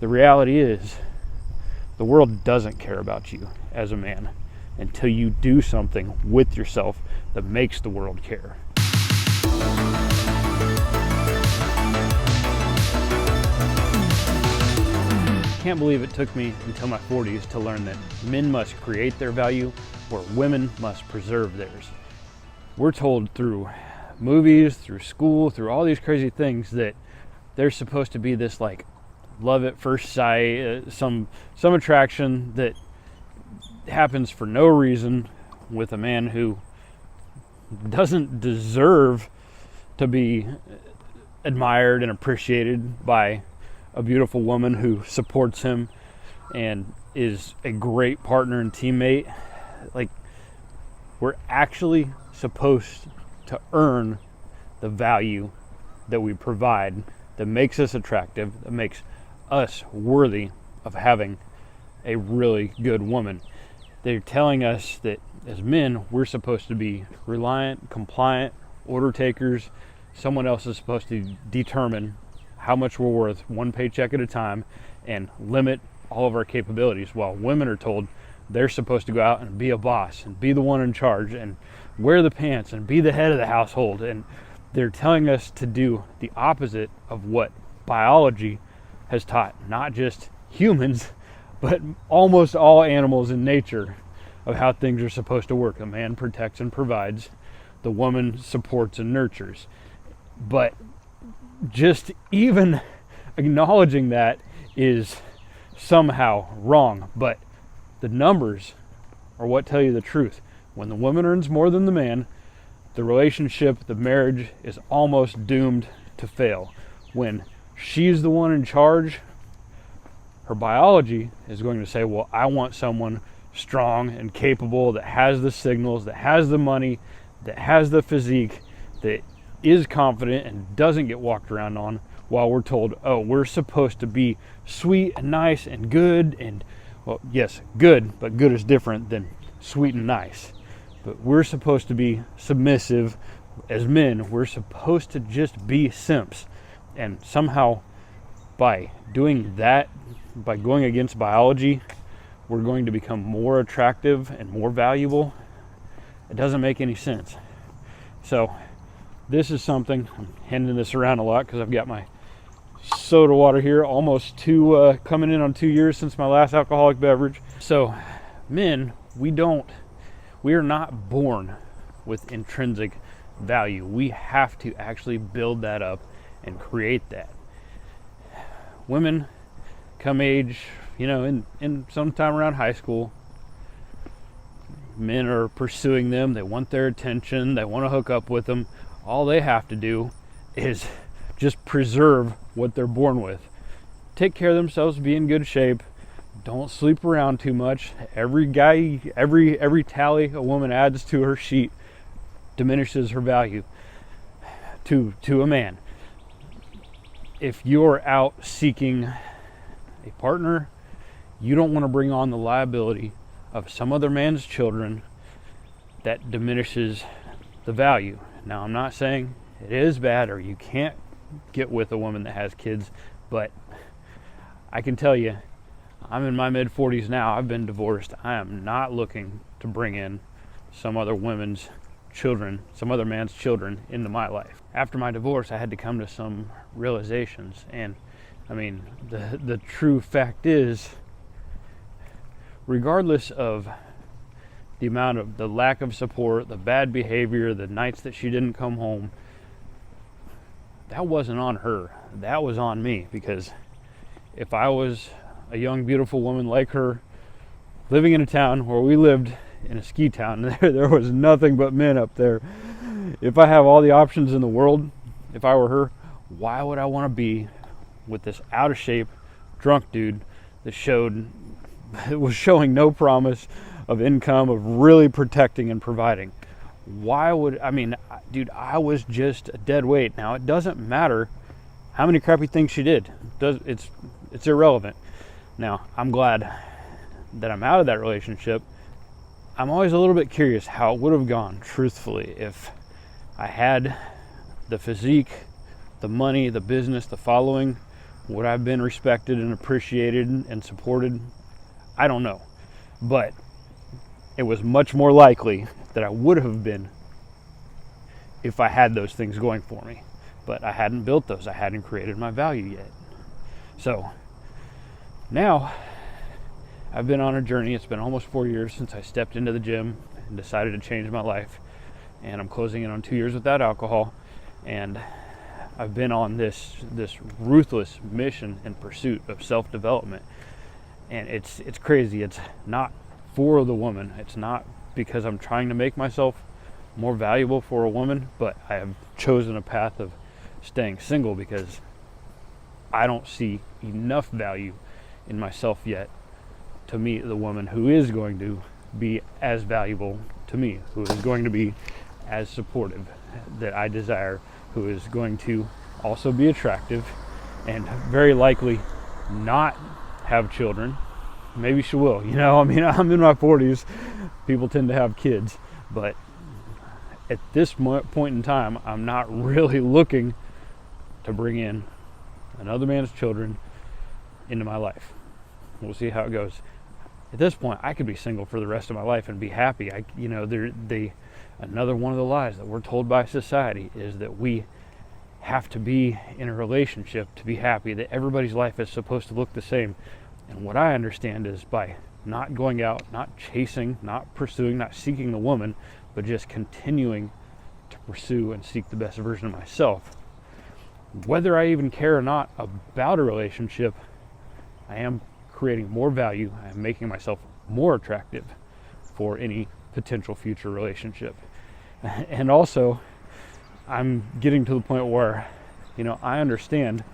The reality is, the world doesn't care about you as a man until you do something with yourself that makes the world care. I can't believe it took me until my 40s to learn that men must create their value where women must preserve theirs. We're told through movies, through school, through all these crazy things that there's supposed to be this like love at first sight, some attraction that happens for no reason with a man who doesn't deserve to be admired and appreciated by a beautiful woman who supports him and is a great partner and teammate. Like, we're actually supposed to earn the value that we provide, that makes us attractive, that makes us worthy of having a really good woman. They're telling us that as men, we're supposed to be reliant, compliant, order takers. Someone else is supposed to determine how much we're worth, one paycheck at a time, and limit all of our capabilities, while women are told they're supposed to go out and be a boss and be the one in charge and wear the pants and be the head of the household. And they're telling us to do the opposite of what biology has taught not just humans, but almost all animals in nature, of how things are supposed to work. A man protects and provides, the woman supports and nurtures. But just even acknowledging that is somehow wrong. But the numbers are what tell you the truth. When the woman earns more than the man, the relationship, the marriage is almost doomed to fail. When she's the one in charge, her biology is going to say, well, I want someone strong and capable, that has the signals, that has the money, that has the physique, that is confident and doesn't get walked around on, while we're told, oh, we're supposed to be sweet and nice and good. And, well, yes, good, but good is different than sweet and nice. But we're supposed to be submissive. As men, we're supposed to just be simps. And somehow, by doing that, by going against biology, we're going to become more attractive and more valuable. It doesn't make any sense. So this is something, I'm handing this around a lot because I've got my soda water here, almost coming in on 2 years since my last alcoholic beverage. So men, we are not born with intrinsic value. We have to actually build that up and create that. Women come age, in sometime around high school, men are pursuing them, they want their attention, they want to hook up with them. All they have to do is just preserve what they're born with. Take care of themselves, be in good shape, don't sleep around too much. Every tally a woman adds to her sheet diminishes her value to a man. If you're out seeking a partner, you don't want to bring on the liability of some other man's children that diminishes the value. Now, I'm not saying it is bad or you can't get with a woman that has kids, but I can tell you, I'm in my mid-40s now. I've been divorced. I am not looking to bring in some other woman's children, some other man's children into my life. After my divorce, I had to come to some realizations. And I mean, the true fact is, regardless of the amount of the lack of support, the bad behavior, the nights that she didn't come home, that wasn't on her. That was on me. Because if I was a young, beautiful woman like her, living in a town where we lived in a ski town, there was nothing but men up there. If I have all the options in the world, if I were her, why would I want to be with this out of shape, drunk dude that was showing no promise of income, of really protecting and providing? Dude, I was just a dead weight. Now, it doesn't matter how many crappy things she did. It's irrelevant. Now, I'm glad that I'm out of that relationship. I'm always a little bit curious how it would have gone, truthfully, if I had the physique, the money, the business, the following, Would I have been respected and appreciated and supported? I don't know. But it was much more likely that I would have been if I had those things going for me. But I hadn't built those. I hadn't created my value yet. So now I've been on a journey. It's been almost 4 years since I stepped into the gym and decided to change my life. And I'm closing in on 2 years without alcohol. And I've been on this ruthless mission and pursuit of self-development. And it's crazy. It's not for the woman. It's not because I'm trying to make myself more valuable for a woman, but I have chosen a path of staying single because I don't see enough value in myself yet to meet the woman who is going to be as valuable to me, who is going to be as supportive that I desire, who is going to also be attractive and very likely not have children. Maybe she will, I'm in my 40s. People tend to have kids, but at this point in time, I'm not really looking to bring in another man's children into my life. We'll see how it goes. At this point, I could be single for the rest of my life and be happy. Another one of the lies that we're told by society is that we have to be in a relationship to be happy, that everybody's life is supposed to look the same. And what I understand is by not going out, not chasing, not pursuing, not seeking the woman, but just continuing to pursue and seek the best version of myself. Whether I even care or not about a relationship, I am creating more value. I am making myself more attractive for any potential future relationship. And also, I'm getting to the point where, I understand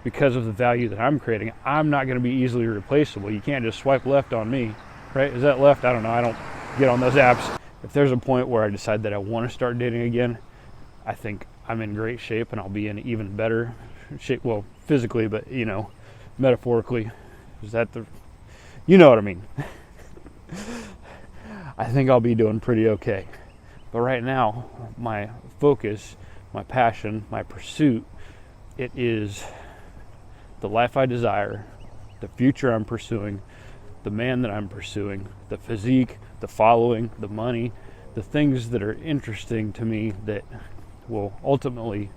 because of the value that I'm creating, I'm not going to be easily replaceable. You can't just swipe left on me, right? Is that left? I don't know. I don't get on those apps. If there's a point where I decide that I want to start dating again, I think I'm in great shape and I'll be in even better shape. Well, physically, but, metaphorically. Is that you know what I mean? I think I'll be doing pretty okay. But right now, my focus, my passion, my pursuit, it is the life I desire, the future I'm pursuing, the man that I'm pursuing, the physique, the following, the money, the things that are interesting to me that will ultimately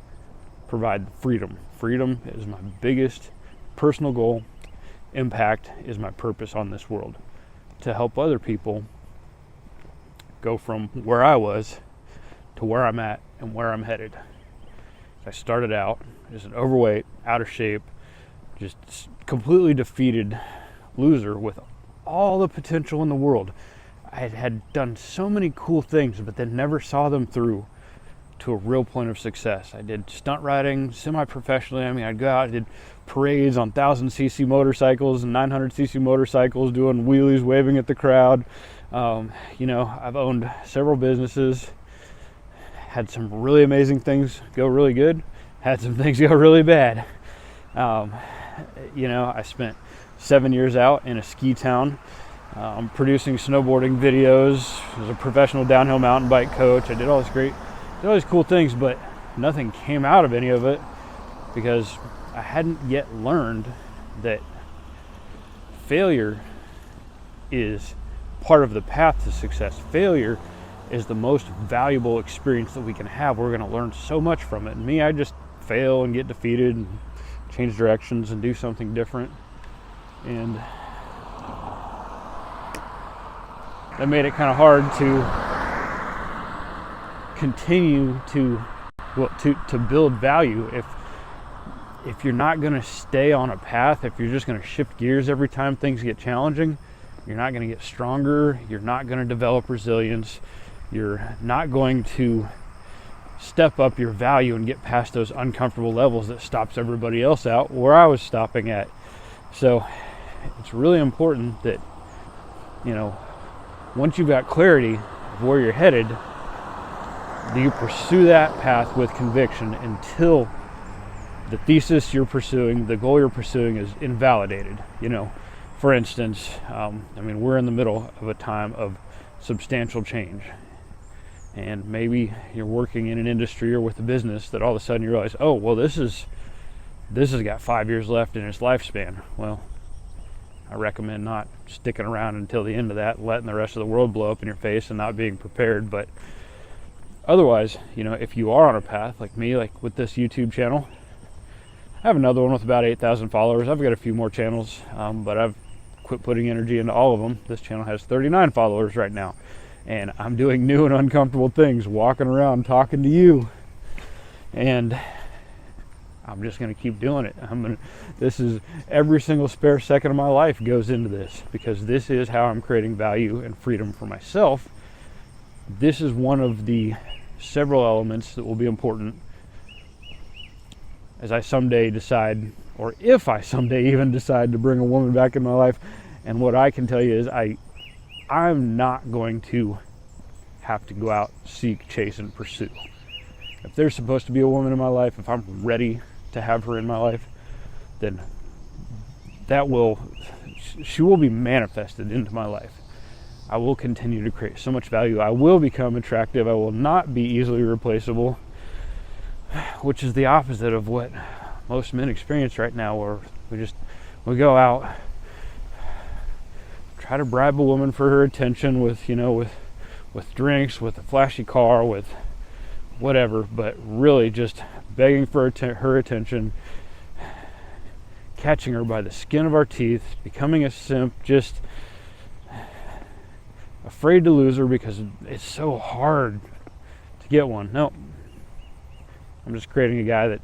provide freedom. Freedom is my biggest personal goal. Impact is my purpose on this world. To help other people go from where I was to where I'm at and where I'm headed. I started out as an overweight, out of shape, just completely defeated loser with all the potential in the world. I had done so many cool things, but then never saw them through to a real point of success. I did stunt riding semi-professionally. I'd go out, I did parades on 1,000cc motorcycles and 900cc motorcycles, doing wheelies, waving at the crowd. I've owned several businesses, had some really amazing things go really good, had some things go really bad. I spent 7 years out in a ski town, producing snowboarding videos. I was a professional downhill mountain bike coach. I did all these cool things, but nothing came out of any of it because I hadn't yet learned that failure is part of the path to success. Failure is the most valuable experience that we can have. We're going to learn so much from it. And me, I just fail and get defeated and change directions and do something different. And that made it kind of hard to continue to build value. If you're not going to stay on a path, if you're just going to shift gears every time things get challenging, you're not going to get stronger. You're not going to develop resilience. You're not going to step up your value and get past those uncomfortable levels that stops everybody else out where I was stopping at. So it's really important that, once you've got clarity of where you're headed, you pursue that path with conviction until the thesis you're pursuing, the goal you're pursuing is invalidated. For instance, we're in the middle of a time of substantial change. And maybe you're working in an industry or with a business that all of a sudden you realize, oh, well, this is this has got 5 years left in its lifespan. Well, I recommend not sticking around until the end of that, letting the rest of the world blow up in your face and not being prepared. But otherwise, if you are on a path like me, like with this YouTube channel, I have another one with about 8,000 followers. I've got a few more channels, but I've quit putting energy into all of them. This channel has 39 followers right now, and I'm doing new and uncomfortable things, walking around talking to you, and I'm just going to keep doing it. This is every single spare second of my life goes into this, because this is how I'm creating value and freedom for myself. This is one of the several elements that will be important as I someday decide, or if I someday even decide to bring a woman back in my life. And what I can tell you is I'm not going to have to go out, seek, chase, and pursue. If there's supposed to be a woman in my life, if I'm ready to have her in my life, then she will be manifested into my life. I will continue to create so much value. I will become attractive. I will not be easily replaceable, which is the opposite of what most men experience right now, where we go out, try to bribe a woman for her attention with drinks, with a flashy car, with whatever, but really just begging for her attention, catching her by the skin of our teeth, becoming a simp, just afraid to lose her because it's so hard to get one. No, I'm just creating a guy that,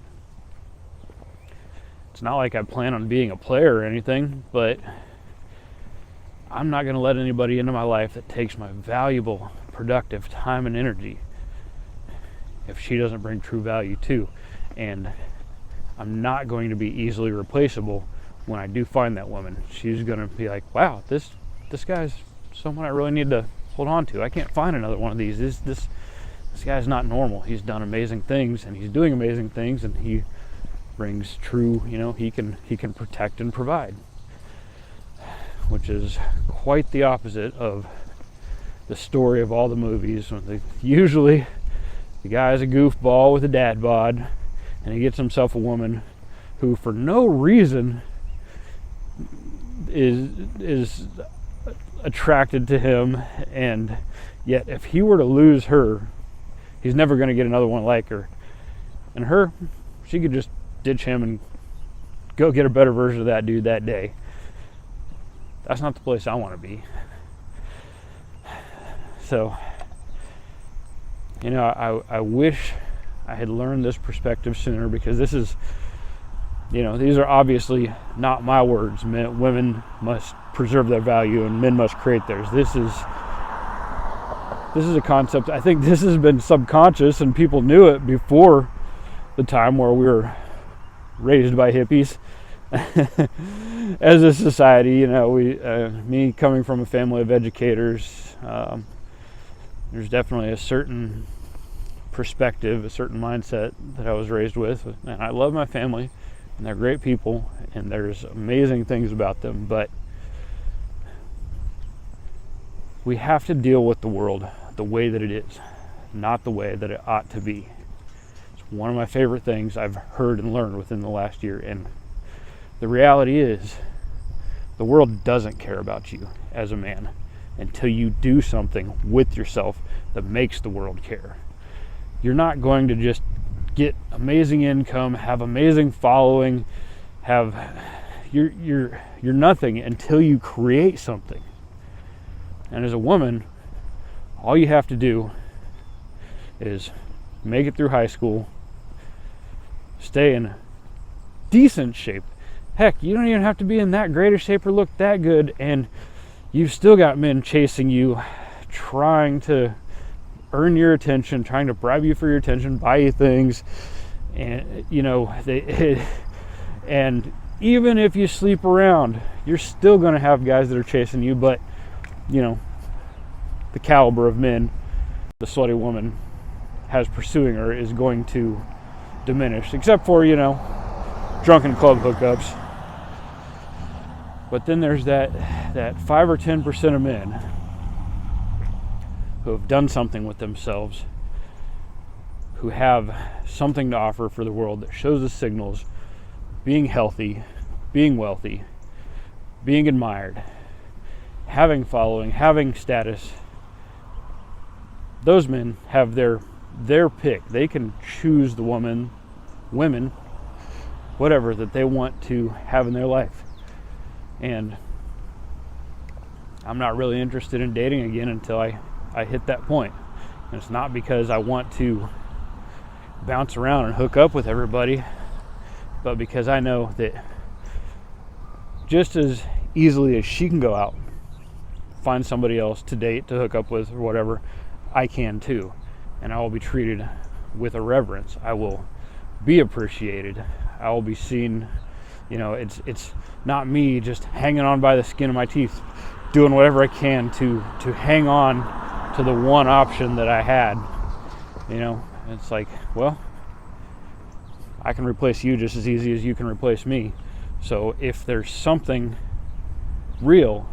it's not like I plan on being a player or anything, but I'm not going to let anybody into my life that takes my valuable, productive time and energy if she doesn't bring true value too. And I'm not going to be easily replaceable when I do find that woman. She's going to be like, wow, this guy's someone I really need to hold on to. I can't find another one of these. This guy's not normal. He's done amazing things, and he's doing amazing things, and he brings true, he can protect and provide, which is quite the opposite of the story of all the movies. Usually the guy's a goofball with a dad bod, and he gets himself a woman who for no reason is attracted to him, and yet if he were to lose her, he's never going to get another one like her. And her, she could just ditch him and go get a better version of that dude that day. That's not the place I want to be. So, I wish I had learned this perspective sooner, because this is, these are obviously not my words. Women must preserve their value and men must create theirs. This is a concept. I think this has been subconscious, and people knew it before the time where we were raised by hippies. As a society, me coming from a family of educators, there's definitely a certain perspective, a certain mindset that I was raised with. And I love my family, and they're great people, and there's amazing things about them, but we have to deal with the world the way that it is, not the way that it ought to be. It's one of my favorite things I've heard and learned within the last year, and the reality is the world doesn't care about you as a man until you do something with yourself that makes the world care. You're not going to just get amazing income, have amazing following, you're nothing until you create something. And as a woman, all you have to do is make it through high school, stay in decent shape. Heck, you don't even have to be in that great a shape or look that good, and you've still got men chasing you, trying to earn your attention, trying to bribe you for your attention, buy you things, and and even if you sleep around, you're still going to have guys that are chasing you, but the caliber of men the slutty woman has pursuing her is going to diminish, except for drunken club hookups. But then there's that 5 or 10% of men who have done something with themselves, who have something to offer for the world that shows the signals being healthy, being wealthy, being admired, having following, having status. Those men have their pick. They can choose the women, whatever, that they want to have in their life. And I'm not really interested in dating again until I hit that point. And it's not because I want to bounce around and hook up with everybody, but because I know that just as easily as she can go out, find somebody else to date, to hook up with, or whatever, I can too. And I will be treated with a reverence. I will be appreciated. I will be seen. It's not me just hanging on by the skin of my teeth, doing whatever I can to hang on to the one option that I had. It's like, well, I can replace you just as easy as you can replace me. So if there's something real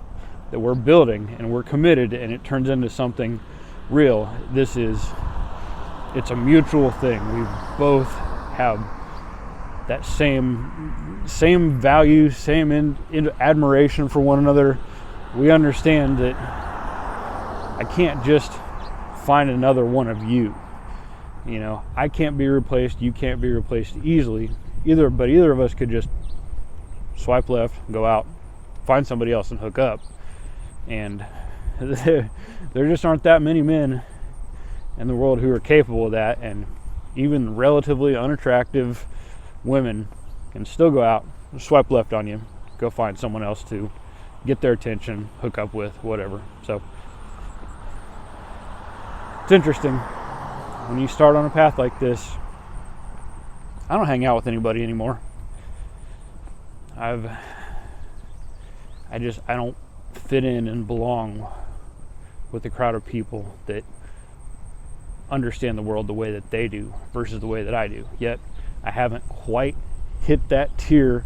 that we're building and we're committed and it turns into something real, it's a mutual thing. We both have that same value, same admiration for one another. We understand that I can't just find another one of you. I can't be replaced, you can't be replaced easily but either of us could just swipe left, go out, find somebody else and hook up. And there just aren't that many men in the world who are capable of that, and even relatively unattractive women can still go out, swipe left on you, go find someone else to get their attention, hook up with, whatever. So it's interesting when you start on a path like this. I don't hang out with anybody anymore. I don't fit in and belong with a crowd of people that understand the world the way that they do versus the way that I do. Yet I haven't quite hit that tier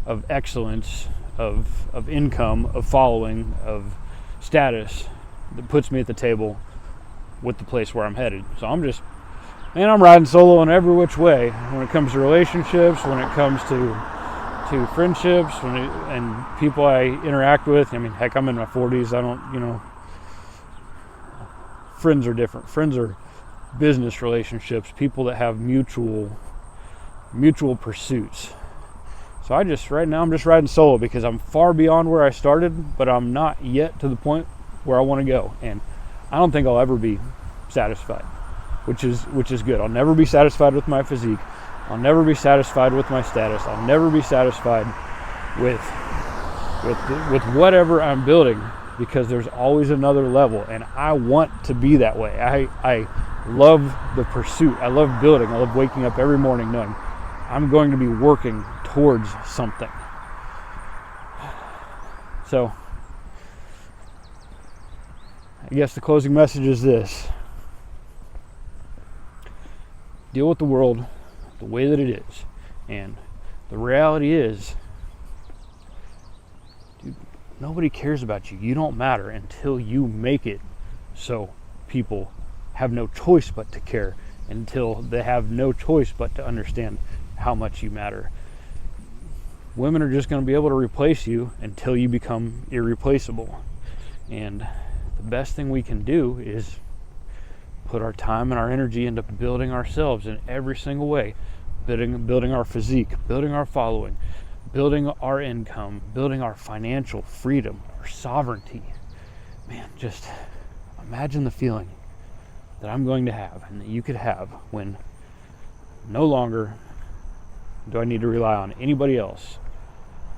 of excellence, of income, of following, of status that puts me at the table with the place where I'm headed. So I'm riding solo in every which way when it comes to relationships, when it comes to friendships, and people I interact with. I mean, heck, I'm in my 40s. I don't, friends are different. Friends are business relationships, people that have mutual pursuits. So right now I'm just riding solo because I'm far beyond where I started, but I'm not yet to the point where I want to go. And I don't think I'll ever be satisfied, which is good. I'll never be satisfied with my physique. I'll never be satisfied with my status. I'll never be satisfied with whatever I'm building, because there's always another level, and I want to be that way. I love the pursuit. I love building. I love waking up every morning knowing I'm going to be working towards something. So I guess the closing message is this: deal with the world the way that it is. And the reality is, dude, nobody cares about you. You don't matter until you make it so people have no choice but to care, until they have no choice but to understand how much you matter. Women are just going to be able to replace you until you become irreplaceable. And the best thing we can do is put our time and our energy into building ourselves in every single way. Building our physique, building our following, building our income, building our financial freedom, our sovereignty. Man, just imagine the feeling that I'm going to have and that you could have when no longer do I need to rely on anybody else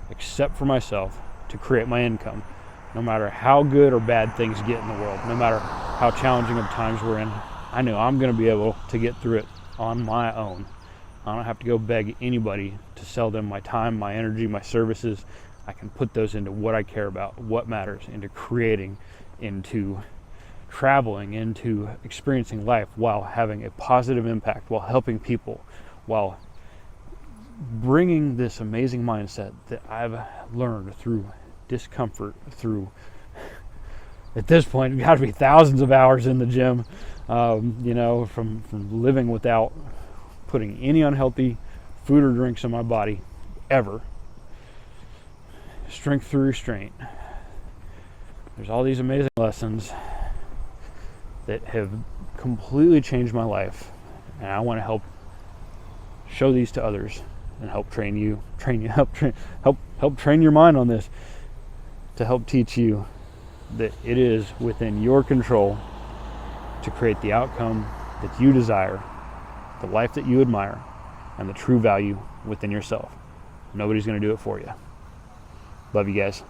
except for myself to create my income. No matter how good or bad things get in the world, no matter how challenging of times we're in, I know I'm going to be able to get through it on my own. I don't have to go beg anybody to sell them my time, my energy, my services. I can put those into what I care about, what matters, into creating, into traveling, into experiencing life while having a positive impact, while helping people, while bringing this amazing mindset that I've learned through discomfort, through, at this point, got to be thousands of hours in the gym, from living without putting any unhealthy food or drinks in my body ever. Strength through restraint. There's all these amazing lessons that have completely changed my life, and I want to help show these to others and help train your mind on this, to help teach you that it is within your control to create the outcome that you desire, the life that you admire, and the true value within yourself. Nobody's going to do it for you. Love you guys.